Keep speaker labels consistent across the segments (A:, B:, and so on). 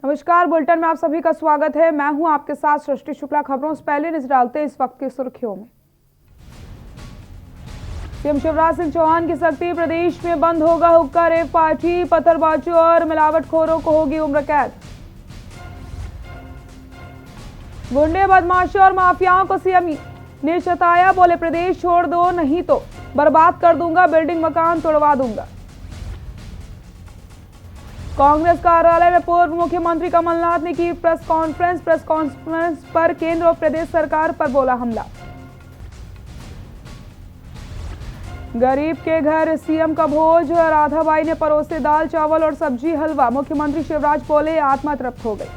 A: नमस्कार। बुलेटिन में आप सभी का स्वागत है। मैं हूं आपके साथ सृष्टि शुक्ला। खबरों से पहले नजर डालते हैं इस वक्त की सुर्खियों में। सीएम शिवराज सिंह चौहान की सख्ती, प्रदेश में बंद होगा हुक्का रेव पार्टी, पत्थरबाजों और मिलावटखोरों को होगी उम्र कैद। गुंडे, बदमाशों और माफियाओं को सीएम ने सताया, बोले प्रदेश छोड़ दो नहीं तो बर्बाद कर दूंगा, बिल्डिंग मकान तोड़वा दूंगा। कांग्रेस कार्यालय में पूर्व मुख्यमंत्री कमलनाथ ने की प्रेस कॉन्फ्रेंस पर केंद्र और प्रदेश सरकार पर बोला हमला। गरीब के घर सीएम का भोज, राधाबाई ने परोसे दाल चावल और सब्जी हलवा, मुख्यमंत्री शिवराज बोले आत्मा तृप्त हो गई।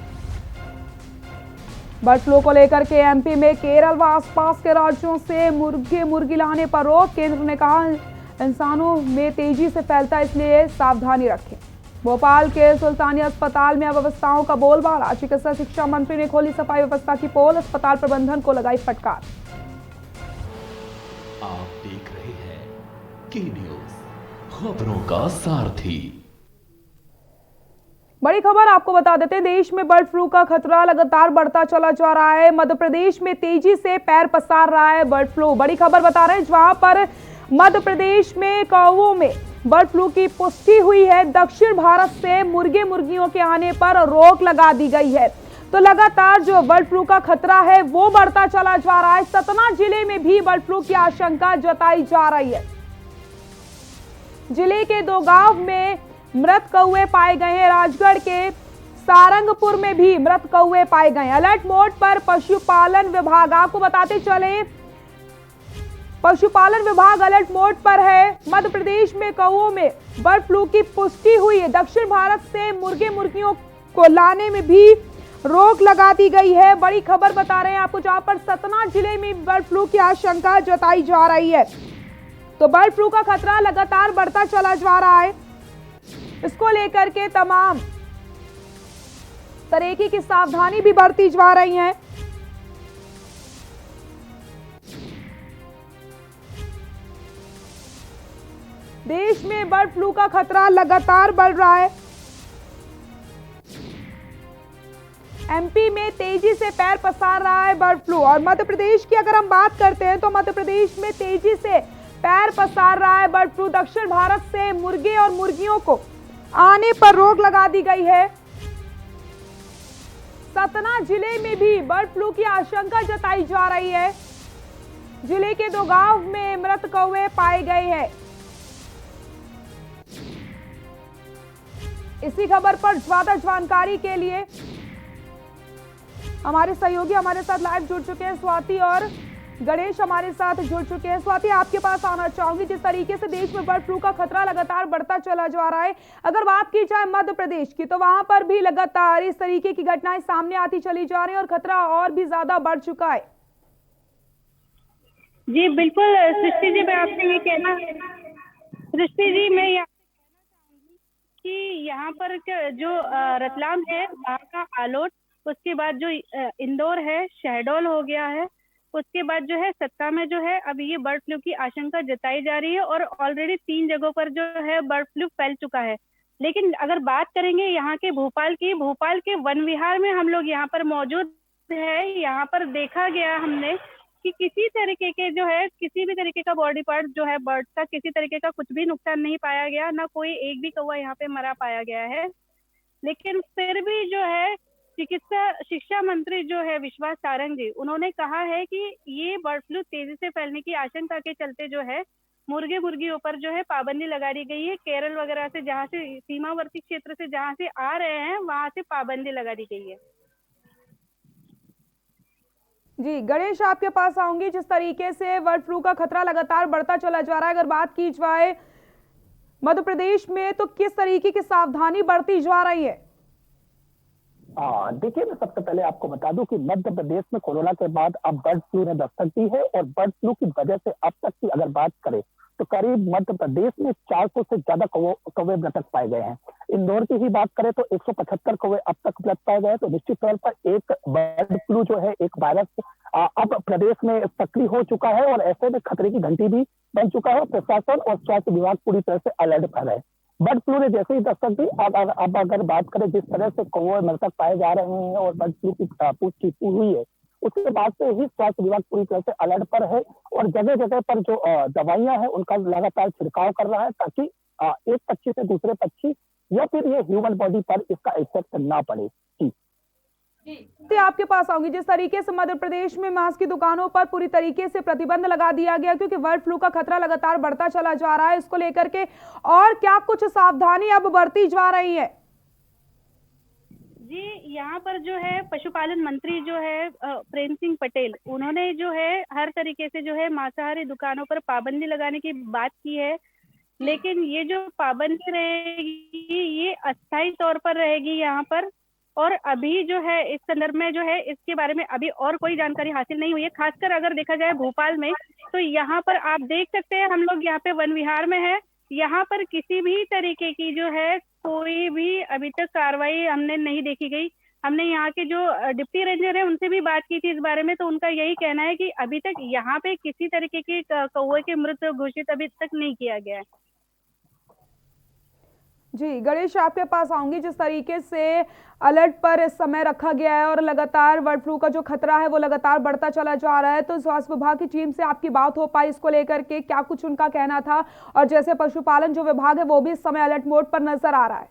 A: बर्ड फ्लू को लेकर के एमपी में केरल व आसपास के राज्यों से मुर्गी लाने पर रोक, केंद्र ने कहा इंसानों में तेजी से फैलता है इसलिए सावधानी रखें। भोपाल के सुल्तानिया अस्पताल में अव्यवस्थाओं का बोलबाला, चिकित्सा शिक्षा मंत्री ने खोली सफाई व्यवस्था की पोल, अस्पताल प्रबंधन को लगाई फटकार।
B: आप देख रहे हैं के न्यूज, खबरों का सारथी।
A: बड़ी खबर आपको बता देते हैं, देश में बर्ड फ्लू का खतरा लगातार बढ़ता चला जा रहा है। मध्य प्रदेश में तेजी से पैर पसार रहा है बर्ड फ्लू। बड़ी खबर बता रहे हैं, जहां पर मध्य प्रदेश में कौवों में बर्ड फ्लू की पुष्टि हुई है। दक्षिण भारत से मुर्गे मुर्गियों के आने पर रोक लगा दी गई है। तो लगातार जो बर्ड फ्लू का खतरा है वो बढ़ता चला जा रहा है। सतना जिले में भी बर्ड फ्लू की आशंका जताई जा रही है। जिले के 2 गांव में मृत कौवे पाए गए हैं। राजगढ़ के सारंगपुर में भी मृत कौवे पाए गए। अलर्ट मोड पर पशुपालन विभाग, आपको बताते चले पशुपालन विभाग अलर्ट मोड पर है। मध्य प्रदेश में कौवों में बर्ड फ्लू की पुष्टि हुई है। दक्षिण भारत से मुर्गे मुर्गियों को लाने में भी रोक लगा दी गई है। बड़ी खबर बता रहे हैं आपको, जहां पर सतना जिले में बर्ड फ्लू की आशंका जताई जा रही है। तो बर्ड फ्लू का खतरा लगातार बढ़ता चला जा रहा है। इसको लेकर के तमाम तरीके की सावधानी भी बरती जा रही है। देश में बर्ड फ्लू का खतरा लगातार बढ़ रहा है। एमपी में तेजी से पैर पसार रहा है बर्ड फ्लू। और मध्य प्रदेश की अगर हम बात करते हैं तो मध्य प्रदेश में तेजी से पैर पसार रहा है बर्ड फ्लू। दक्षिण भारत से मुर्गे और मुर्गियों को आने पर रोक लगा दी गई है। सतना जिले में भी बर्ड फ्लू की आशंका जताई जा रही है। जिले के 2 गांव में मृत कौवे पाए गए हैं। इसी खबर पर ज्यादा जानकारी के लिए हमारे सहयोगी हमारे साथ लाइव जुड़ चुके हैं। स्वाति और गणेश हमारे साथ जुड़ चुके हैं। स्वाति, आपके पास आना चाहूंगी, जिस तरीके से देश में बर्ड फ्लू का खतरा लगातार बढ़ता चला जा रहा है, अगर बात की जाए मध्य प्रदेश की तो वहां पर भी लगातार इस तरीके की घटनाएं सामने आती चली जा रही है और खतरा और भी ज्यादा बढ़ चुका है।
C: जी बिल्कुल सृष्टि जी, मैं आपसे ये कहना सृष्टि जी मैं कि यहाँ पर जो रतलाम है वहाँ का आलोट, उसके बाद जो इंदौर है शहडोल हो गया है, उसके बाद जो है सत्ता में जो है अब ये बर्ड फ्लू की आशंका जताई जा रही है और ऑलरेडी 3 जगहों पर जो है बर्ड फ्लू फैल चुका है। लेकिन अगर बात करेंगे यहाँ के भोपाल की, भोपाल के वन विहार में हम लोग यहाँ पर मौजूद है। यहाँ पर देखा गया हमने कि किसी तरीके के जो है किसी भी तरीके का बॉडी पार्ट जो है बर्ड का किसी तरीके का कुछ भी नुकसान नहीं पाया गया, ना कोई एक भी कौवा यहाँ पे मरा पाया गया है। लेकिन फिर भी जो है चिकित्सा शिक्षा मंत्री जो है विश्वास सारंग जी, उन्होंने कहा है कि ये बर्ड फ्लू तेजी से फैलने की आशंका के चलते जो है मुर्गे मुर्गियों पर जो है पाबंदी लगा दी गई है। केरल वगैरह से जहाँ से सीमावर्ती क्षेत्र से जहाँ से आ रहे हैं वहां से पाबंदी लगा दी गई है।
A: जी गणेश, आपके पास आऊंगी। जिस तरीके से बर्ड फ्लू का खतरा लगातार बढ़ता चला जा रहा है, अगर बात की जाए मध्य प्रदेश में तो किस तरीके की सावधानी बरती जा रही है?
D: देखिए, मैं सबसे पहले आपको बता दूं कि मध्य प्रदेश में कोरोना के बाद अब बर्ड फ्लू ने दस्तक दी है और बर्ड फ्लू की वजह से अब तक की अगर बात करें तो करीब मध्य प्रदेश में 400 से ज्यादा कौवे मृतक पाए गए हैं। इंदौर की ही बात करें तो 175 कौवे अब तक मृत पाए गए। तो निश्चित तौर पर एक बर्ड फ्लू जो है, एक वायरस अब प्रदेश में सक्रिय हो चुका है और ऐसे में खतरे की घंटी भी बन चुका है। प्रशासन और स्वास्थ्य विभाग पूरी तरह से अलर्ट पर है। बर्ड फ्लू ने जैसे ही दस्तक दी, अब अगर बात करें जिस तरह से कौवे मृतक पाए जा रहे हैं और बर्ड फ्लू की पुष्टि हुई है, उसके बाद से ही स्वास्थ्य विभाग पूरी तरह से अलर्ट पर है और जगह जगह पर जो दवाइयां हैं उनका लगातार छिड़काव कर रहा है, ताकि एक पक्षी से दूसरे पक्षी या फिर ये ह्यूमन बॉडी पर इसका इफेक्ट ना पड़े।
A: जी, आपके पास आऊंगी। जिस तरीके से मध्य प्रदेश में मांस की दुकानों पर पूरी तरीके से प्रतिबंध लगा दिया गया क्योंकि बर्ड फ्लू का खतरा लगातार बढ़ता चला जा रहा है, इसको लेकर के और क्या कुछ सावधानी अब बरती जा रही है?
C: जी, यहाँ पर जो है पशुपालन मंत्री जो है प्रेम सिंह पटेल, उन्होंने जो है हर तरीके से जो है मांसाहारी दुकानों पर पाबंदी लगाने की बात की है, लेकिन ये जो पाबंदी रहेगी ये अस्थायी तौर पर रहेगी यहाँ पर। और अभी जो है इस संदर्भ में जो है इसके बारे में अभी और कोई जानकारी हासिल नहीं हुई है। खासकर अगर देखा जाए भोपाल में, तो यहाँ पर आप देख सकते हैं, हम लोग यहाँ पे वन विहार में है, यहाँ पर किसी भी तरीके की जो है कोई भी अभी तक कार्रवाई हमने नहीं देखी गई। हमने यहाँ के जो डिप्टी रेंजर है उनसे भी बात की थी इस बारे में, तो उनका यही कहना है कि अभी तक यहाँ पे किसी तरीके के कौवे के मृत घोषित अभी तक नहीं किया गया है।
A: जी गणेश, आपके पास आऊंगी। जिस तरीके से अलर्ट पर इस समय रखा गया है और लगातार बर्ड फ्लू का जो खतरा है वो लगातार बढ़ता चला जा रहा है, तो स्वास्थ्य विभाग की टीम से आपकी बात हो पाई इसको लेकर के, क्या कुछ उनका कहना था? और जैसे पशुपालन जो विभाग है वो भी इस समय अलर्ट मोड पर नजर आ रहा है।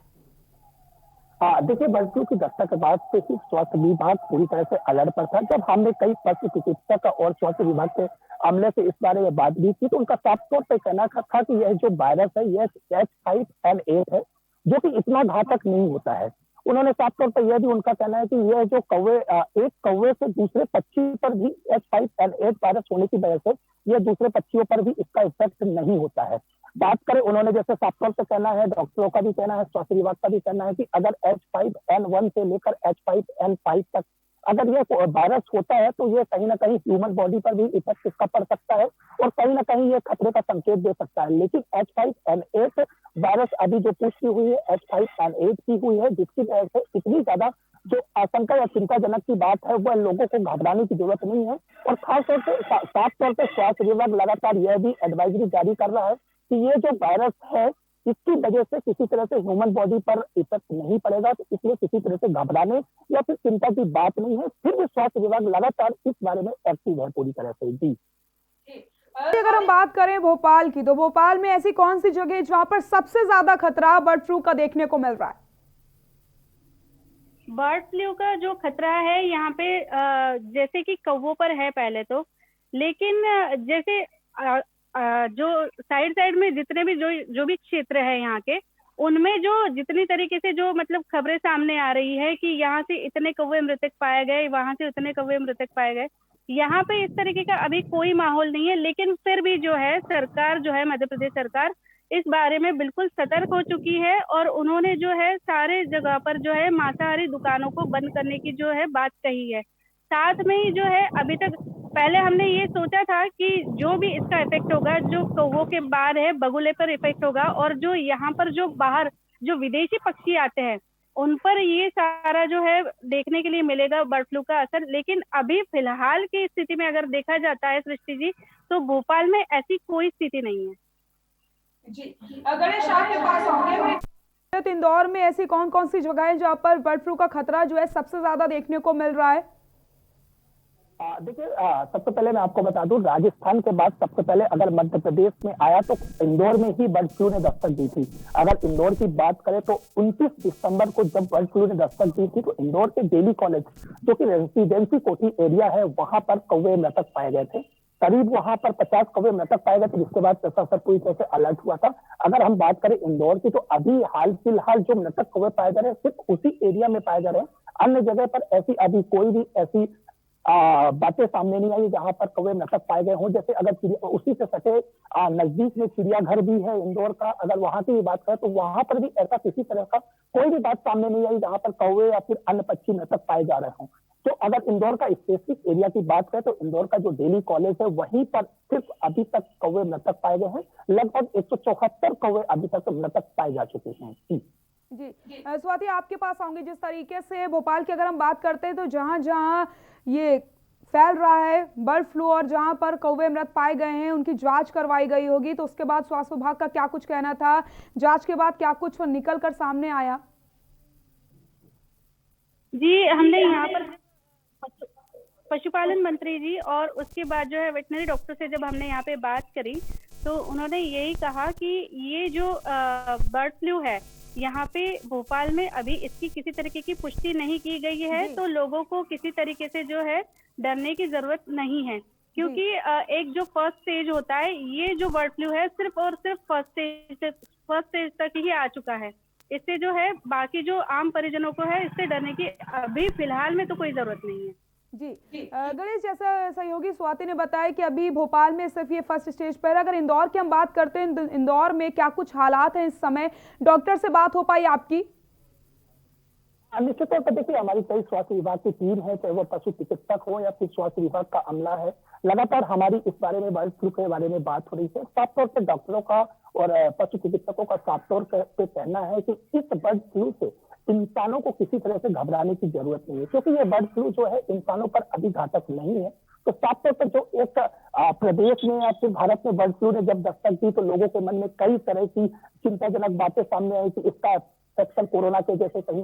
D: देखिए, बर्ड फ्लू की दस्तक के बाद से ही स्वास्थ्य विभाग पूरी तरह से अलर्ट पर था। जब हमने कई पशु चिकित्सक और स्वास्थ्य विभाग के अमले से इस बारे में बात भी की, तो उनका साफ तौर पर कहना था कि यह जो वायरस है यह H5N8 है, जो कि इतना घातक नहीं होता है। उन्होंने साफ तौर पर यह भी उनका कहना है कि यह जो एक कौवे से दूसरे पक्षी पर भी H5N8 वायरस होने की वजह से यह दूसरे पक्षियों पर भी इसका इफेक्ट नहीं होता है। बात करें, उन्होंने जैसे साफ तौर पर कहना है, डॉक्टरों का भी कहना है, स्वास्थ्य विभाग का भी कहना है कि अगर H5N1 से लेकर H5N5 तक अगर ये वायरस होता है तो ये कहीं ना कहीं ह्यूमन बॉडी पर भी इफेक्ट इसका पड़ सकता है और कहीं ना कहीं ये खतरे का संकेत दे सकता है। लेकिन H5N8 वायरस अभी जो पुष्टि हुई है H5N8 की हुई है, जिसकी वजह से इतनी ज्यादा जो आशंका या चिंताजनक की बात है वह लोगों को घबराने की जरूरत नहीं है। और खासतौर पर साफ तौर पर स्वास्थ्य विभाग लगातार यह भी एडवाइजरी जारी कर रहा है कि ये जो वायरस है इसकी वजह से किसी तरह से ह्यूमन बॉडी पर इफेक्ट नहीं पड़ेगा, तो इसलिए किसी तरह से घबराने या फिर चिंता की बात नहीं है। फिर भी स्वास्थ्य विभाग लगातार इस बारे में एक्टिव है पूरी तरह से। जी,
A: अगर हम बात करें भोपाल की, तो भोपाल में ऐसी कौन सी जगह है जहां पर सबसे ज्यादा खतरा बर्ड फ्लू का देखने को मिल रहा है?
C: बर्ड फ्लू का जो खतरा है यहाँ पे जैसे कि कौवों पर है पहले तो, लेकिन जैसे जो साइड में जितने भी जो भी क्षेत्र है यहाँ के, उनमें जो जितनी तरीके से जो मतलब खबरें सामने आ रही है कि यहाँ से इतने कौवे मृतक पाए गए, वहां से उतने कौवे मृतक पाए गए, यहाँ पे इस तरीके का अभी कोई माहौल नहीं है। लेकिन फिर भी जो है सरकार जो है मध्य प्रदेश सरकार इस बारे में बिल्कुल सतर्क हो चुकी है और उन्होंने जो है सारे जगह पर जो है मांसाहारी दुकानों को बंद करने की जो है बात कही है। साथ में ही जो है अभी तक पहले हमने ये सोचा था कि जो भी इसका इफेक्ट होगा, जो कौवों के बाद है बगुले पर इफेक्ट होगा और जो यहाँ पर जो बाहर जो विदेशी पक्षी आते हैं उन पर ये सारा जो है देखने के लिए मिलेगा बर्ड फ्लू का असर। लेकिन अभी फिलहाल की स्थिति में अगर देखा जाता है सृष्टि जी, तो भोपाल में ऐसी कोई स्थिति नहीं है।
A: जी, गणेश आपके पास आऊंगे। तो इंदौर में ऐसी कौन कौन सी जगह है जहाँ पर बर्ड फ्लू का खतरा जो है सबसे ज्यादा देखने को मिल रहा है?
D: देखिए, सबसे पहले मैं आपको बता दूं, राजस्थान के बाद सबसे पहले अगर मध्य प्रदेश में आया तो इंदौर में ही बर्ड फ्लू ने दस्तक दी थी। अगर इंदौर की बात करें तो 29 दिसंबर को जब बर्ड फ्लू ने दस्तक दी थी तो इंदौर के डेली कॉलेज जो कि रेसिडेंसी कोठी एरिया है वहां पर कौवे मृतक पाए गए थे। करीब वहां पर 50 कौवे मृतक पाए गए थे, जिसके बाद प्रशासन पूरी तरह से अलर्ट हुआ था। अगर हम बात करें इंदौर की, तो अभी हाल फिलहाल जो मृतक कौवे पाए जा रहे हैं सिर्फ उसी एरिया में पाए जा रहे हैं। अन्य जगह पर ऐसी अभी कोई भी ऐसी बातें सामने नहीं आई जहां पर कौवे मृतक पाए गए हों। जैसे अगर उसी से सटे नजदीक में चिड़ियाघर भी है इंदौर का, अगर वहां की भी बात करें तो वहां पर भी ऐसा किसी तरह का कोई भी बात सामने नहीं आई जहां पर कौवे या फिर अन्य पक्षी मृतक पाए जा रहे हों। तो अगर इंदौर का स्पेसिफिक एरिया की बात करें तो इंदौर का जो डेली कॉलेज है वहीं पर सिर्फ अभी तक कौवे मृतक पाए गए हैं। लगभग 174 कौवे अभी तक मृतक पाए जा चुके हैं।
A: जी, स्वाति आपके पास आऊंगी। जिस तरीके से भोपाल की अगर हम बात करते हैं तो जहां जहां ये फैल रहा है बर्ड फ्लू और जहां पर कौवे मृत पाए गए हैं उनकी जांच करवाई गई होगी, तो उसके बाद स्वास्थ्य विभाग का क्या कुछ कहना था, जांच के बाद क्या कुछ निकल कर सामने आया?
C: जी, हमने यहाँ पर पशुपालन मंत्री जी और उसके बाद जो है वेटनरी डॉक्टर से जब हमने यहाँ पे बात करी तो उन्होंने यही कहा कि ये जो बर्ड फ्लू है यहाँ पे भोपाल में अभी इसकी किसी तरीके की पुष्टि नहीं की गई है, तो लोगों को किसी तरीके से जो है डरने की जरूरत नहीं है, क्योंकि एक जो फर्स्ट स्टेज होता है, ये जो बर्ड फ्लू है सिर्फ और सिर्फ फर्स्ट स्टेज तक ही आ चुका है। इससे जो है बाकी जो आम परिजनों को है इससे डरने की अभी फिलहाल में तो कोई जरूरत नहीं है।
A: जी गणेश, जैसा सहयोगी स्वाति ने बताया कि अभी भोपाल में सिर्फ ये फर्स्ट स्टेज पर है। अगर इंदौर की हम बात करते हैं, इंदौर में क्या कुछ हालात हैं इस समय? डॉक्टर से बात हो पाई आपकी?
D: निश्चित तौर पर देखिए, हमारी कई स्वास्थ्य विभाग की टीम है, चाहे वो पशु चिकित्सक हो या फिर स्वास्थ्य विभाग का अमला है, लगातार हमारी इस बारे में बर्ड फ्लू के बारे में बात हो रही है। साफ तौर पर डॉक्टरों का और पशु चिकित्सकों का साफ तौर पे कहना है कि इस बर्ड फ्लू से इंसानों को किसी तरह से घबराने की जरूरत नहीं है, क्योंकि ये बर्ड फ्लू जो है इंसानों पर अभी घातक नहीं है। तो साफ तौर पर जो एक प्रदेश में या फिर भारत में बर्ड फ्लू ने जब दस्तक दी तो लोगों के मन में कई तरह की चिंताजनक बातें सामने आई कि इसका सेक्शन कोरोना के जैसे कहीं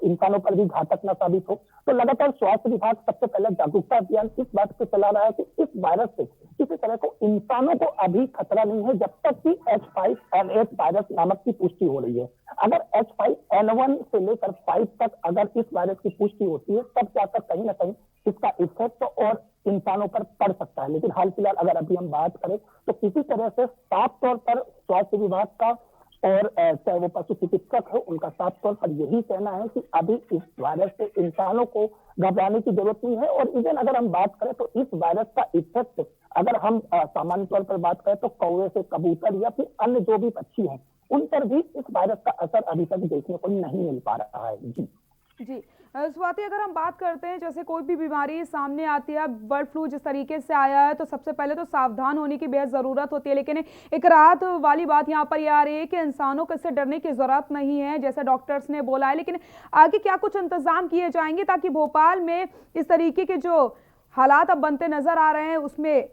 D: इंसानों पर भी घातक न साबित हो। तो लगातार स्वास्थ्य विभाग सबसे पहले जागरूकता अभियान इस बात पे चला रहा है कि इस वायरस से किसी तरह को इंसानों को अभी खतरा नहीं है, जब तक कि H5N8 वायरस नामक की पुष्टि हो रही है। अगर H5N1 से लेकर 5 तक अगर इस वायरस की पुष्टि होती है, तब जाकर कहीं ना कहीं इसका इफेक्ट और इंसानों पर पड़ सकता है। लेकिन हाल फिलहाल अगर अभी हम बात करें तो किसी तरह से साफ तौर पर स्वास्थ्य विभाग का और चाहे वो पशु चिकित्सक हो, उनका साफ तौर पर यही कहना है कि अभी इस वायरस से इंसानों को घबराने की जरूरत नहीं है। और इवन अगर हम बात करें तो इस वायरस का इफेक्ट अगर हम सामान्य तौर पर बात करें तो कौवे से कबूतर या फिर अन्य जो भी पक्षी हैं, उन पर भी इस वायरस का असर अभी तक देखने को नहीं मिल पा रहा है।
A: जी स्वाति, अगर हम बात करते हैं जैसे कोई भी बीमारी सामने आती है, बर्ड फ्लू जिस तरीके से आया है, तो सबसे पहले तो सावधान होने की बेहद ज़रूरत होती है। लेकिन एक राहत वाली बात यहाँ पर यह आ रही है कि इंसानों को इससे डरने की ज़रूरत नहीं है, जैसे डॉक्टर्स ने बोला है। लेकिन आगे क्या कुछ इंतजाम किए जाएंगे ताकि भोपाल में इस तरीके के जो हालात अब बनते नजर आ रहे हैं उसमें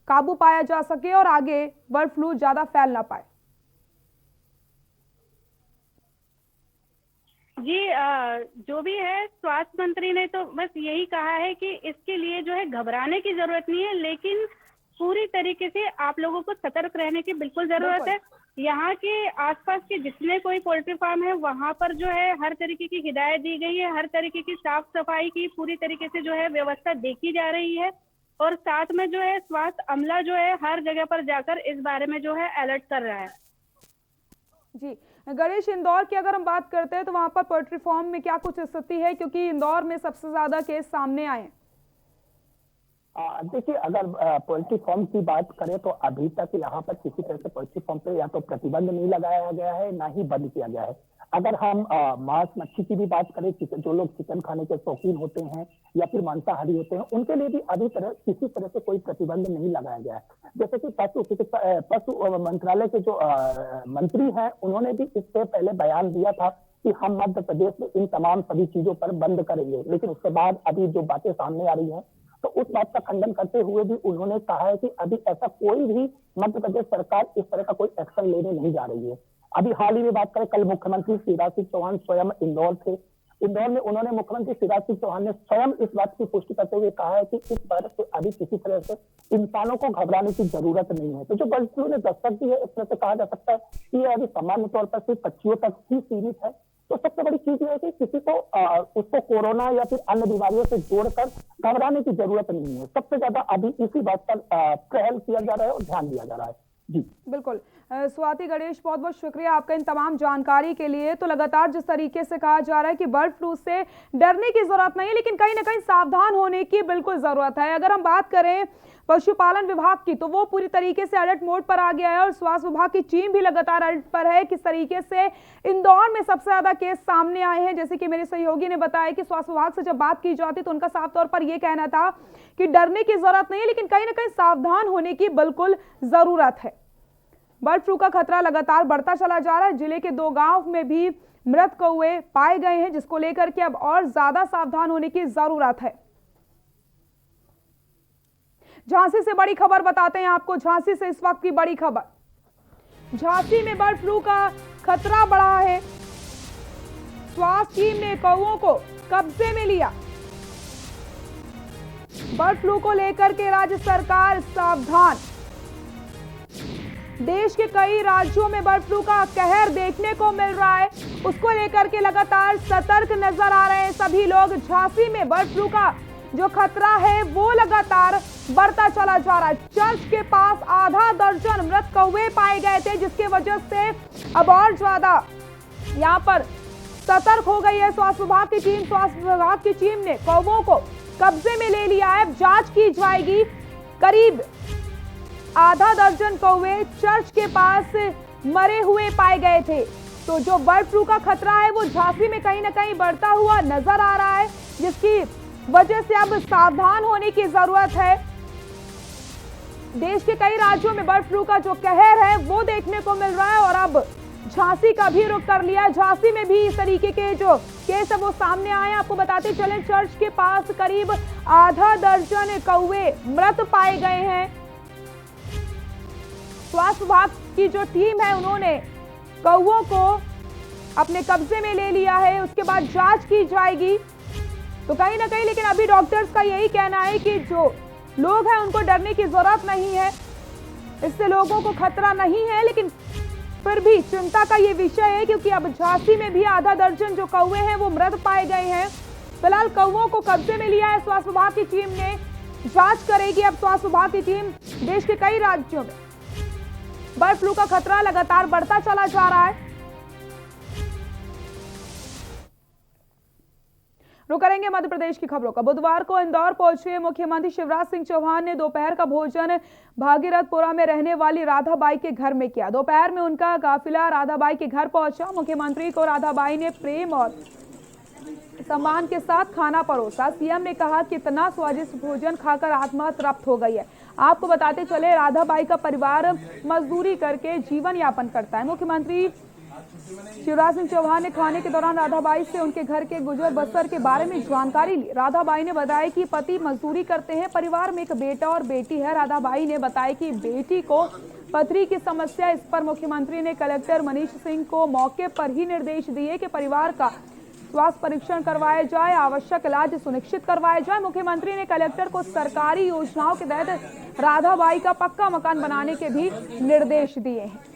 A: काबू पाया जा सके और आगे बर्ड फ्लू ज़्यादा फैल ना पाए?
C: जी, जो भी है स्वास्थ्य मंत्री ने तो बस यही कहा है कि इसके लिए जो है घबराने की जरूरत नहीं है, लेकिन पूरी तरीके से आप लोगों को सतर्क रहने की बिल्कुल जरूरत है। यहाँ के आसपास के जितने कोई पोल्ट्री फार्म है वहाँ पर जो है हर तरीके की हिदायत दी गई है, हर तरीके की साफ सफाई की पूरी तरीके से जो है व्यवस्था देखी जा रही है। और साथ में जो है स्वास्थ्य अमला जो है हर जगह पर जाकर इस बारे में जो है अलर्ट कर रहा है।
A: जी गणेश, इंदौर की अगर हम बात करते हैं तो वहां पर पोल्ट्री फार्म में क्या कुछ स्थिति है, क्योंकि इंदौर में सबसे ज्यादा केस सामने आए हैं?
D: देखिए, अगर पोल्ट्री फार्म की बात करें तो अभी तक यहाँ पर किसी तरह से पोल्ट्री फार्म पे या तो प्रतिबंध नहीं लगाया गया है, ना ही बंद किया गया है। अगर हम मांस मच्छी की भी बात करें, जो लोग चिकन खाने के शौकीन होते हैं या फिर मांसाहारी होते हैं, उनके लिए भी अभी किसी तरह से कोई प्रतिबंध नहीं लगाया गया है। जैसे कि पशु मंत्रालय के जो मंत्री हैं, उन्होंने भी इससे पहले बयान दिया था कि हम मध्य प्रदेश में इन तमाम सभी चीजों पर बंद करेंगे। लेकिन उसके बाद अभी जो बातें सामने आ रही हैं, तो उस बात का खंडन करते हुए भी उन्होंने कहा है कि अभी ऐसा कोई भी मध्य प्रदेश सरकार इस तरह का कोई एक्शन लेने नहीं जा रही है। अभी हाल ही में बात करें, कल मुख्यमंत्री शिवराज सिंह चौहान स्वयं इंदौर थे। इंदौर में उन्होंने मुख्यमंत्री शिवराज सिंह चौहान ने स्वयं इस बात की पुष्टि करते हुए कहा है कि इस वायरस से अभी किसी तरह से इंसानों को घबराने की जरूरत नहीं है। तो जो बर्ड फ्लू ने दस्तक दी है, इस तरह से कहा जा सकता है कि यह अभी सामान्य तौर पर सिर्फ पक्षियों तक ही सीमित है। तो सबसे बड़ी चीज यह है कि किसी को उसको कोरोना या फिर अन्य बीमारियों से जोड़कर घबराने की जरूरत नहीं है। सबसे ज्यादा अभी इसी बात पर पहल किया जा रहा है और ध्यान दिया जा रहा है। जी
A: बिल्कुल स्वाति, गणेश, बहुत बहुत शुक्रिया आपका इन तमाम जानकारी के लिए। तो लगातार जिस तरीके से कहा जा रहा है कि बर्ड फ्लू से डरने की जरूरत नहीं है, लेकिन कहीं ना कहीं सावधान होने की बिल्कुल जरूरत है। अगर हम बात करें पशुपालन विभाग की, तो वो पूरी तरीके से अलर्ट मोड पर आ गया है और स्वास्थ्य विभाग की टीम भी लगातार अलर्ट पर है। किस तरीके से इंदौर में सबसे ज्यादा केस सामने आए हैं, जैसे कि मेरे सहयोगी ने बताया कि स्वास्थ्य विभाग से जब बात की जाती तो उनका साफ तौर पर यह कहना था कि डरने की जरूरत नहीं है, लेकिन कहीं ना कहीं सावधान होने की बिल्कुल जरूरत है। बर्ड फ्लू का खतरा लगातार बढ़ता चला जा रहा है। जिले के 2 गांव में भी मृत कौवे पाए गए हैं, जिसको लेकर के अब और ज्यादा सावधान होने की जरूरत है। झांसी से बड़ी खबर बताते हैं आपको। झांसी से इस वक्त की बड़ी खबर। झांसी में बर्ड फ्लू का खतरा बढ़ा है। स्वास्थ्य टीम ने कौओं को कब्जे में लिया। बर्ड फ्लू को लेकर के राज्य सरकार सावधान। देश के कई राज्यों में बर्ड फ्लू का कहर देखने को मिल रहा है, उसको लेकर के लगातार सतर्क नजर आ रहे हैं सभी लोग। झांसी में बर्ड फ्लू का जो खतरा है वो लगातार बढ़ता चला जा रहा है। चर्च के पास आधा दर्जन मृत कौवे पाए गए थे, जिसके वजह से अब और ज्यादा यहाँ पर सतर्क हो गई है स्वास्थ्य विभाग की टीम। स्वास्थ्य विभाग की टीम ने कौवों को कब्जे में ले लिया है। जांच की जाएगी। करीब आधा दर्जन कौवे चर्च के पास मरे हुए पाए गए थे। तो जो बर्ड फ्लू का खतरा है वो झांसी में कहीं ना कहीं बढ़ता हुआ नजर आ रहा है, जिसकी वजह से अब सावधान होने की जरूरत है। देश के कई राज्यों में बर्ड फ्लू का जो कहर है वो देखने को मिल रहा है और अब झांसी का भी रुख कर लिया। झांसी में भी इस तरीके के जो केस है वो सामने आए हैं। आपको बताते चले, चर्च के पास करीब आधा दर्जन कौवे मृत पाए गए हैं। स्वास्थ्य विभाग की जो टीम है उन्होंने कौवों को अपने कब्जे में ले लिया है। उसके बाद जांच की जाएगी। तो कहीं ना कहीं लेकिन अभी डॉक्टर्स का यही कहना है कि जो लोग हैं उनको डरने की जरूरत नहीं है, इससे लोगों को खतरा नहीं है। लेकिन फिर भी चिंता का ये विषय है क्योंकि अब झांसी में भी आधा दर्जन जो कौवे हैं वो मृत पाए गए हैं। फिलहाल कौवों को कब्जे में लिया है स्वास्थ्य विभाग की टीम ने। जांच करेगी अब स्वास्थ्य विभाग की टीम। देश के कई राज्यों में बर्ड फ्लू का खतरा लगातार बढ़ता चला जा रहा है। रुक करेंगे मध्य प्रदेश की खबरों का। बुधवार को इंदौर पहुंचे मुख्यमंत्री शिवराज सिंह चौहान ने दोपहर का भोजन भागीरथपुरा में रहने वाली राधाबाई के घर में किया। दोपहर में उनका काफिला राधाबाई के घर पहुंचा। मुख्यमंत्री को राधाबाई ने प्रेम और सम्मान के साथ खाना परोसा। सीएम ने कहा कि इतना स्वादिष्ट भोजन खाकर आत्मा तृप्त हो गई है। आपको बताते चले, राधाबाई का परिवार मजदूरी करके जीवन यापन करता है। मुख्यमंत्री शिवराज सिंह चौहान ने खाने के दौरान राधाबाई से उनके घर के गुजर बसर के बारे में जानकारी ली। राधाबाई ने बताया कि पति मजदूरी करते हैं, परिवार में एक बेटा और बेटी है। राधाबाई ने बताया कि बेटी को पथरी की समस्या, इस पर मुख्यमंत्री ने कलेक्टर मनीष सिंह को मौके पर ही निर्देश दिए कि परिवार का स्वास्थ्य परीक्षण करवाया जाए, आवश्यक इलाज सुनिश्चित करवाया जाए। मुख्यमंत्री ने कलेक्टर को सरकारी योजनाओं के तहत राधाबाई का पक्का मकान बनाने के भी निर्देश दिए हैं।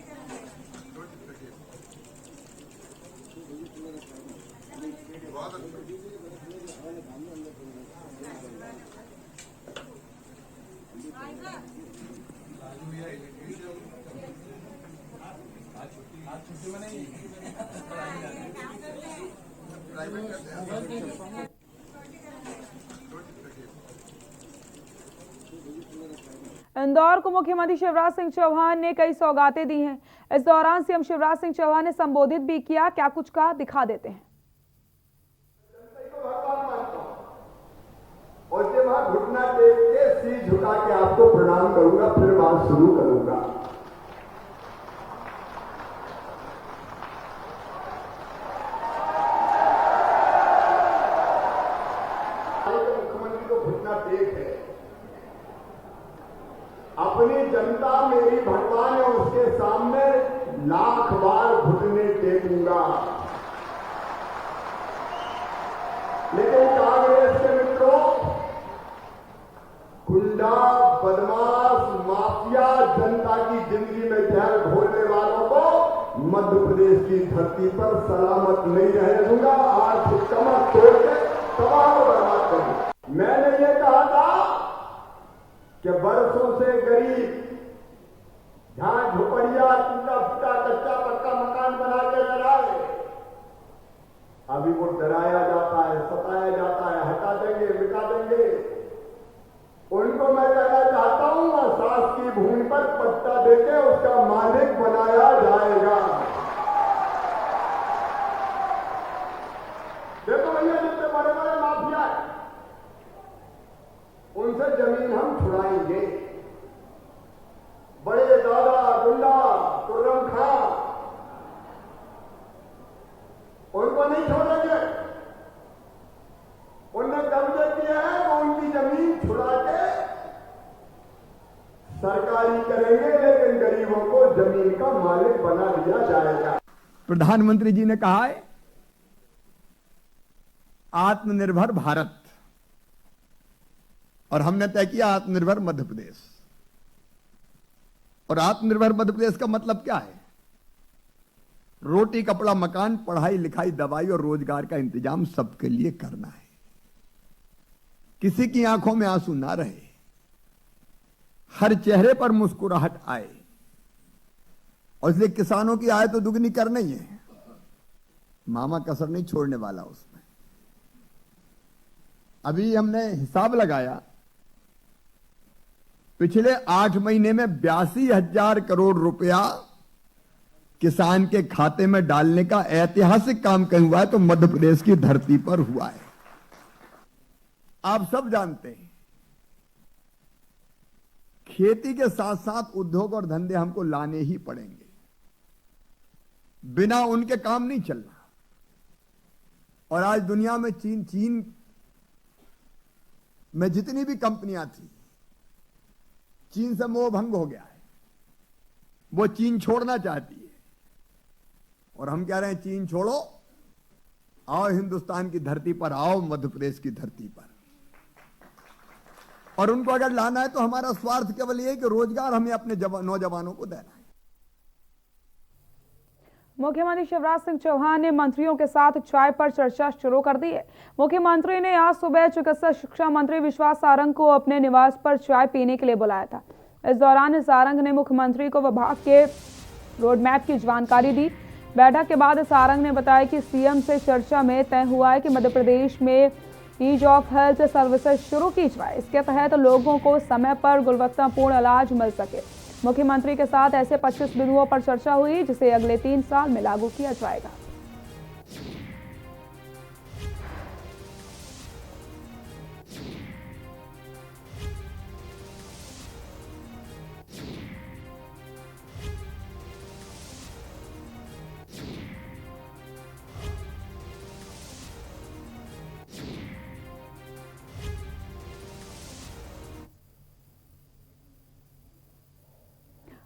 A: इंदौर को मुख्यमंत्री शिवराज सिंह चौहान ने कई सौगातें दी हैं। इस दौरान सीएम शिवराज सिंह चौहान ने संबोधित भी किया। क्या कुछ कहा, दिखा देते हैं।
E: और जब वहां घुटना टेक के सिर झुका के आपको प्रणाम करूंगा, फिर बात शुरू करूंगा। मुख्यमंत्री को घुटना टेक है। अपनी जनता मेरी भगवान है, उसके सामने लाख बार घुटने टेकूंगा। लेकिन कांग्रेस के मित्रों, गुंडा, बदमाश, माफिया, जनता की जिंदगी में जहर घोलने वालों को मध्य प्रदेश की धरती पर सलामत नहीं रहने दूंगा। आज कमर तोड़ के तबाह को बर्बाद करूंगा। मैंने ये कहा था कि बरसों से गरीब जहां झोपड़िया, टूटा फूटा, कच्चा पक्का मकान बना के रह रहा है, अभी वो डराया जाता है, सताया जाता है, हटा देंगे, मिटा देंगे। उनको मैं कहना चाहता हूं, सास की भूमि पर पट्टा देके उसका मालिक बनाया जाएगा। देखो भैया, जितने बड़े बड़े माफिया है उनसे जमीन हम छुड़ाएंगे। बड़े दादा गुंडा तुर्रम खां, उनको नहीं छोड़ेंगे। उनने कब्जे किए हैं तो उनकी जमीन छुड़ा के नहीं करेंगे, लेकिन गरीबों को जमीन का मालिक बना दिया जाएगा।
F: प्रधानमंत्री जी ने कहा है आत्मनिर्भर भारत, और हमने तय किया आत्मनिर्भर मध्य प्रदेश। और आत्मनिर्भर मध्य प्रदेश का मतलब क्या है? रोटी कपड़ा मकान, पढ़ाई लिखाई दवाई और रोजगार का इंतजाम सबके लिए करना है। किसी की आंखों में आंसू ना रहे, हर चेहरे पर मुस्कुराहट आए, और इसलिए किसानों की आय तो दुगनी करना ही है। मामा कसर नहीं छोड़ने वाला उसमें। अभी हमने हिसाब लगाया, पिछले 8 महीने में 82,000 करोड़ रुपया किसान के खाते में डालने का ऐतिहासिक काम कहीं हुआ है तो मध्य प्रदेश की धरती पर हुआ है। आप सब जानते हैं खेती के साथ साथ उद्योग और धंधे हमको लाने ही पड़ेंगे, बिना उनके काम नहीं चलना। और आज दुनिया में चीन में जितनी भी कंपनियां थी, चीन से मोह भंग हो गया है। वो चीन छोड़ना चाहती है, और हम कह रहे हैं चीन छोड़ो, आओ हिंदुस्तान की धरती पर, आओ मध्य प्रदेश की धरती पर। और उनको अगर लाना है तो हमारा स्वार्थ केवल ये कि रोजगार हमें अपने नौजवानों को देना है।
A: मुख्यमंत्री शिवराज सिंह चौहान ने मंत्रियों के साथ चाय पर चर्चा शुरू कर दी है। मुख्यमंत्री ने आज सुबह चिकित्सा शिक्षा मंत्री विश्वास सारंग को अपने निवास पर चाय पीने के लिए बुलाया था। इस दौरान सारंग ने मुख्यमंत्री को विभाग के रोडमैप की जानकारी दी। बैठक के बाद सारंग ने बताया कि सीएम से चर्चा में तय हुआ है कि मध्य प्रदेश में ईज ऑफ हेल्थ सर्विसेज शुरू की जाए। इसके तहत लोगों को समय पर गुणवत्तापूर्ण इलाज मिल सके। मुख्यमंत्री के साथ ऐसे 25 बिंदुओं पर चर्चा हुई जिसे अगले 3 साल में लागू किया जाएगा।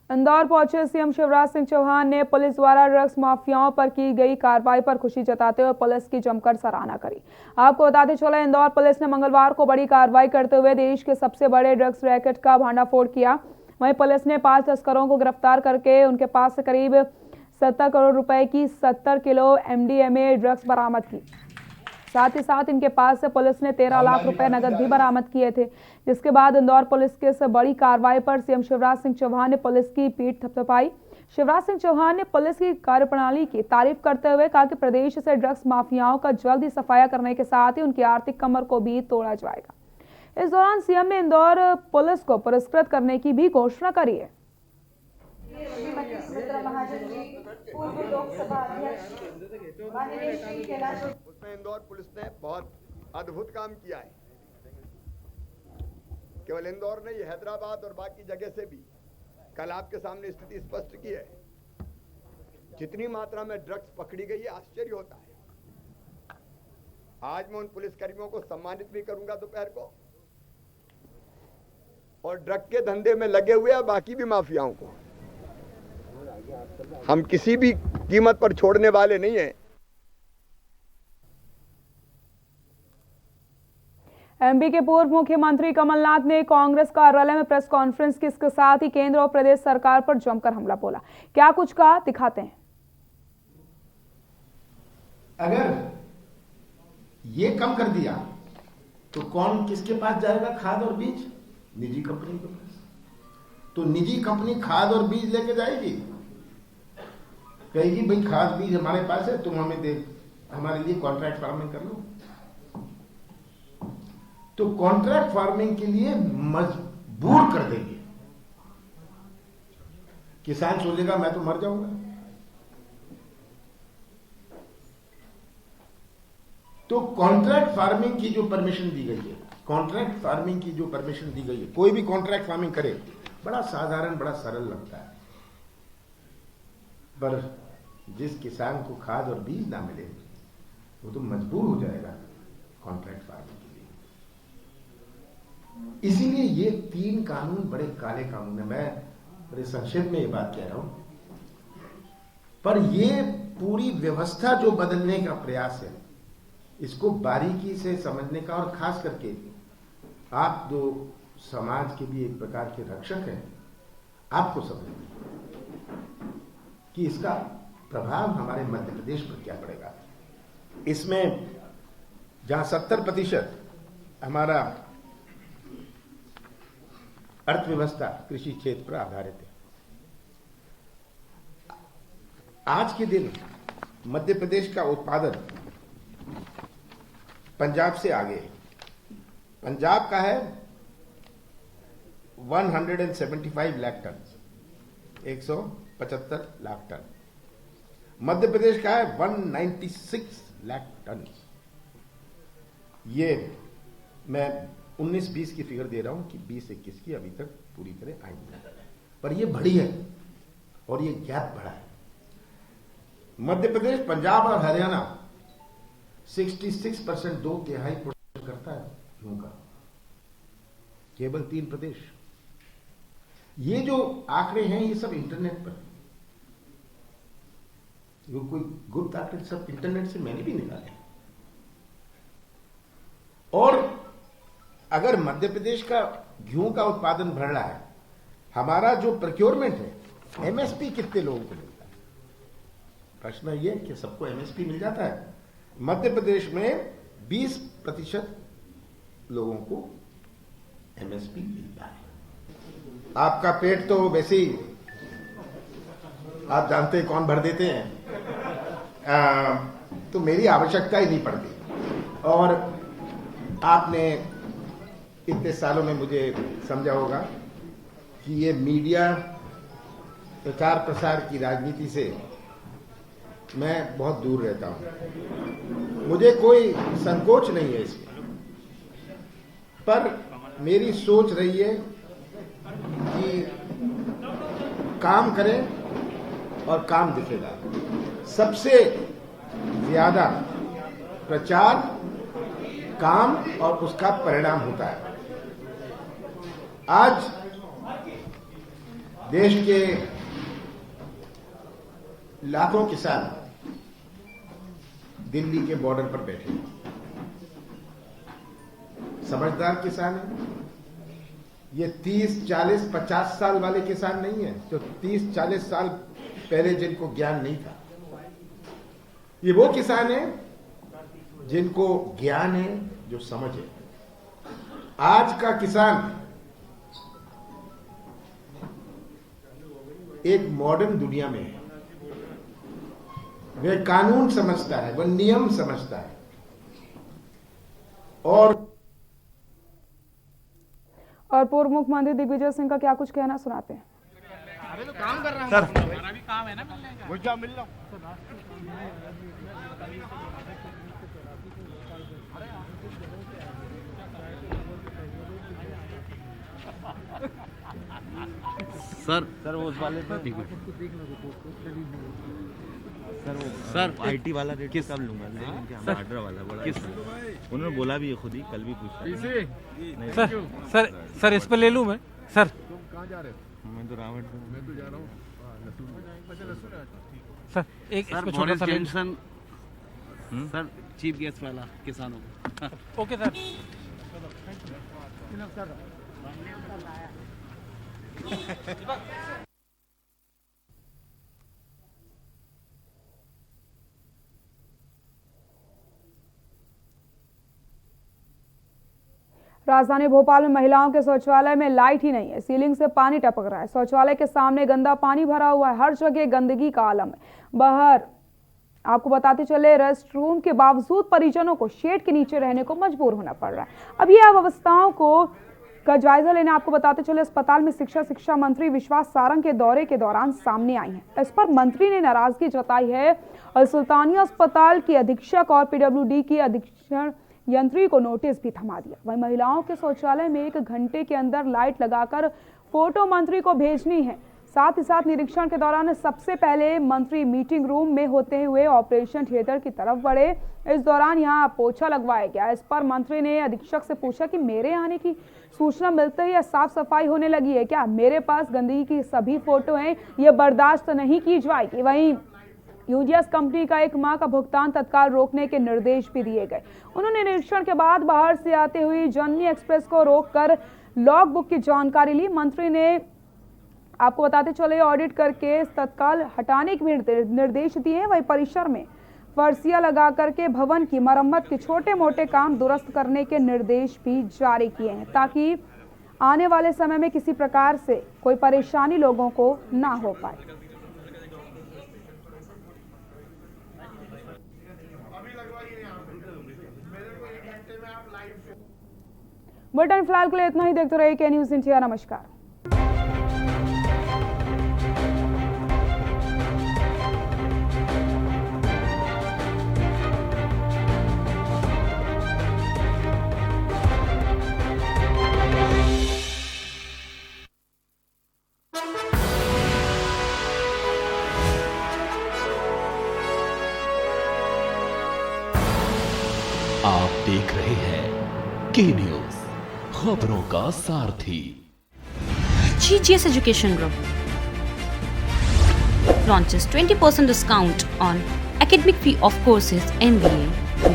A: इंदौर पहुंचे सीएम शिवराज सिंह चौहान ने पुलिस द्वारा ड्रग्स माफियाओं पर की गई कार्रवाई पर खुशी जताते हुए पुलिस की जमकर सराहना करी। आपको बताते चले, इंदौर पुलिस ने मंगलवार को बड़ी कार्रवाई करते हुए देश के सबसे बड़े ड्रग्स रैकेट का भांडाफोड़ किया। वहीं पुलिस ने 5 तस्करों को गिरफ्तार करके उनके पास से करीब 70 करोड़ रुपए की 70 किलो MDMA ड्रग्स बरामद की। साथ ही साथ इनके पास से पुलिस ने 13 लाख रुपए नगद भी बरामद किए थे। जिसके बाद इंदौर पुलिस के इस बड़ी कार्रवाई पर सीएम शिवराज सिंह चौहान ने पुलिस की पीठ थपथपाई। शिवराज सिंह चौहान ने पुलिस की कार्यप्रणाली की तारीफ करते हुए कहा कि प्रदेश से ड्रग्स माफियाओं का जल्द ही सफाया करने के साथ ही उनकी आर्थिक कमर को भी तोड़ा जाएगा। इस दौरान सीएम ने इंदौर पुलिस को पुरस्कृत करने की भी घोषणा करी है।
F: उसमें इंदौर पुलिस ने बहुत अद्भुत काम किया है। केवल इंदौर नहीं, हैदराबाद और बाकी जगह से भी कल आपके सामने स्थिति स्पष्ट की है। जितनी मात्रा में ड्रग्स पकड़ी गई है, आश्चर्य होता है। आज मैं उन पुलिसकर्मियों को सम्मानित भी करूंगा दोपहर को, और ड्रग के धंधे में लगे हुए बाकी भी माफियाओं को हम किसी भी कीमत पर छोड़ने वाले नहीं हैं।
A: एमपी के पूर्व मुख्यमंत्री कमलनाथ ने कांग्रेस कार्यालय में प्रेस कॉन्फ्रेंस की। इसके साथ ही केंद्र और प्रदेश सरकार पर जमकर हमला बोला। क्या कुछ कहा, दिखाते हैं।
G: अगर ये कम कर दिया तो कौन किसके पास जाएगा? खाद और बीज निजी कंपनी के पास। तो निजी कंपनी खाद और बीज लेके जाएगी, कहेगी भाई खाद बीज हमारे पास है, तुम हमें दे, हमारे लिए कॉन्ट्रैक्ट फार्मिंग कर लो। तो कॉन्ट्रैक्ट फार्मिंग के लिए मजबूर कर देंगे। किसान सोचेगा मैं तो मर जाऊंगा। तो कॉन्ट्रैक्ट फार्मिंग की जो परमिशन दी गई है, कॉन्ट्रैक्ट फार्मिंग की जो परमिशन दी गई है, कोई भी कॉन्ट्रैक्ट फार्मिंग करे, बड़ा साधारण बड़ा सरल लगता है, पर जिस किसान को खाद और बीज ना मिले वो तो मजबूर हो जाएगा कॉन्ट्रैक्ट फार्मिंग के लिए। इसीलिए ये 3 कानून बड़े काले कानून है। मैं बड़े संक्षेप में ये बात कह रहा हूं, पर ये पूरी व्यवस्था जो बदलने का प्रयास है, इसको बारीकी से समझने का, और खास करके आप जो समाज के भी एक प्रकार के रक्षक हैं, आपको समझना कि इसका प्रभाव हमारे मध्य प्रदेश पर क्या पड़ेगा। इसमें जहां 70% हमारा अर्थव्यवस्था कृषि क्षेत्र पर आधारित है, आज के दिन मध्य प्रदेश का उत्पादन पंजाब से आगे है। पंजाब का है 175 लाख टन, 175 लाख टन। मध्य प्रदेश का है 196 लाख टन। ये मैं 19-20 की फिगर दे रहा हूं कि 20-21 की अभी तक पूरी तरह आई नहीं, पर ये बढ़ी है और ये गैप बढ़ा है। मध्य प्रदेश, पंजाब और हरियाणा 66%, 2/3 प्रोडक्शन करता है गेहूं का, केवल 3 प्रदेश। ये जो आंकड़े हैं ये सब इंटरनेट पर, ये कोई गुप्त आंकड़े सब इंटरनेट से मैंने भी निकाले। और अगर मध्य प्रदेश का गेहूं का उत्पादन बढ़ रहा है, हमारा जो प्रोक्योरमेंट है, एमएसपी कितने लोगों को मिलता है? प्रश्न ये कि सबको एमएसपी मिल जाता है? मध्य प्रदेश में 20% लोगों को एमएसपी मिलता है। आपका पेट तो वैसे ही आप जानते हैं कौन भर देते हैं, तो मेरी आवश्यकता ही नहीं पड़ती। और आपने इतने सालों में मुझे समझा होगा कि ये मीडिया प्रचार प्रसार की राजनीति से मैं बहुत दूर रहता हूं। मुझे कोई संकोच नहीं है इसमें, पर मेरी सोच रही है कि काम करें और काम दिखेगा। सबसे ज्यादा प्रचार काम और उसका परिणाम होता है। आज देश के लाखों किसान दिल्ली के बॉर्डर पर बैठे हैं, समझदार किसान हैं। ये 30, 40, 50 साल वाले किसान नहीं है जो 30, 40 साल पहले जिनको ज्ञान नहीं था। ये वो किसान हैं जिनको ज्ञान है, जो समझ है। आज का किसान एक मॉडर्न दुनिया में है। वह कानून समझता है, वह नियम समझता है। और
A: पूर्व मुख्यमंत्री दिग्विजय सिंह का क्या कुछ कहना सुनाते हैं।
H: अरे तो काम कर रहा हूं सर, हमारा भी काम है ना, मिल जाएगा। मुझे मिल रहा हूं
I: सर वो उस वाले पे ठीक है सर आईटी वाला रेट किस कब लूंगा, लेकिन क्या ऑर्डर वाला बोला किस उन्होंने बोला भी है, खुद ही कल भी पूछा
H: सर इस पे ले लूं मैं सर। तुम कहां जा रहे हो?
I: मैं तो रावट
H: मैं तो जा रहा हूं सर। एक इसको छोटा सा
I: टेंशन सर, चीफ गेस्ट वाला किसानों को।
H: Okay sir.
A: राजधानी भोपाल में महिलाओं के शौचालय में लाइट ही नहीं है, सीलिंग से पानी टपक रहा है। शौचालय के सामने गंदा पानी भरा हुआ है, हर जगह गंदगी का आलम है। बाहर आपको बताते चले, रेस्ट रूम के बावजूद परिजनों को शेड के नीचे रहने को मजबूर होना पड़ रहा है। अब ये अव्यवस्थाओं का जायजा लेने आपको बताते चले, अस्पताल में शिक्षा मंत्री विश्वास सारंग के दौरे के दौरान सामने आई है। इस पर मंत्री ने नाराजगी जताई है और सुल्तानिया अस्पताल की अधीक्षक और पीडब्ल्यूडी की अधीक्षण यंत्री को नोटिस भी थमा दिया। वहीं महिलाओं के शौचालय में 1 घंटे के अंदर लाइट लगाकर फोटो मंत्री को भेजनी है। साथ ही साथ निरीक्षण के दौरान सबसे पहले मंत्री मीटिंग रूम में होते हुए ऑपरेशन थिएटर की तरफ बढ़े। इस दौरान यहां पोछा लगवाया गया। इस पर मंत्री ने अधीक्षक से पूछा कि मेरे आने की सूचना मिलते ही साफ सफाई होने लगी है क्या? मेरे पास गंदगी की सभी फोटो हैं, ये बर्दाश्त नहीं की जाएगी। वहीं यूजीएस कंपनी का 1 माह का भुगतान तत्काल रोकने के निर्देश भी दिए गए। उन्होंने निरीक्षण के बाद बाहर से आते हुए जननी एक्सप्रेस को रोककर लॉग बुक की जानकारी ली। मंत्री ने आपको बताते चले ऑडिट करके तत्काल हटाने के निर्देश दिए हैं। वही परिसर में फर्शिया लगा करके भवन की मरम्मत के छोटे मोटे काम दुरुस्त करने के निर्देश भी जारी किए हैं ताकि आने वाले समय में किसी प्रकार से कोई परेशानी लोगों को ना हो पाए। बुलेटिन फिलहाल के लिए इतना ही। देखते रहिए के न्यूज़ इंडिया। नमस्कार।
B: आप देख रहे हैं के न्यूज़, खबरों का सारथी।
J: GGS Education Group launches 20% discount on academic fee of courses MBA,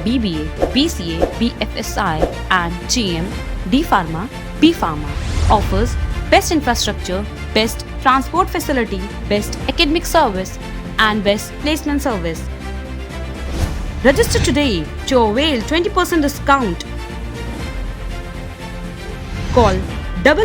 J: BBA, BCA, BFSI and GM, D Pharma, B Pharma. Offers best infrastructure, best transport facility, best academic service and best placement service. Register today to avail 20% discount. Call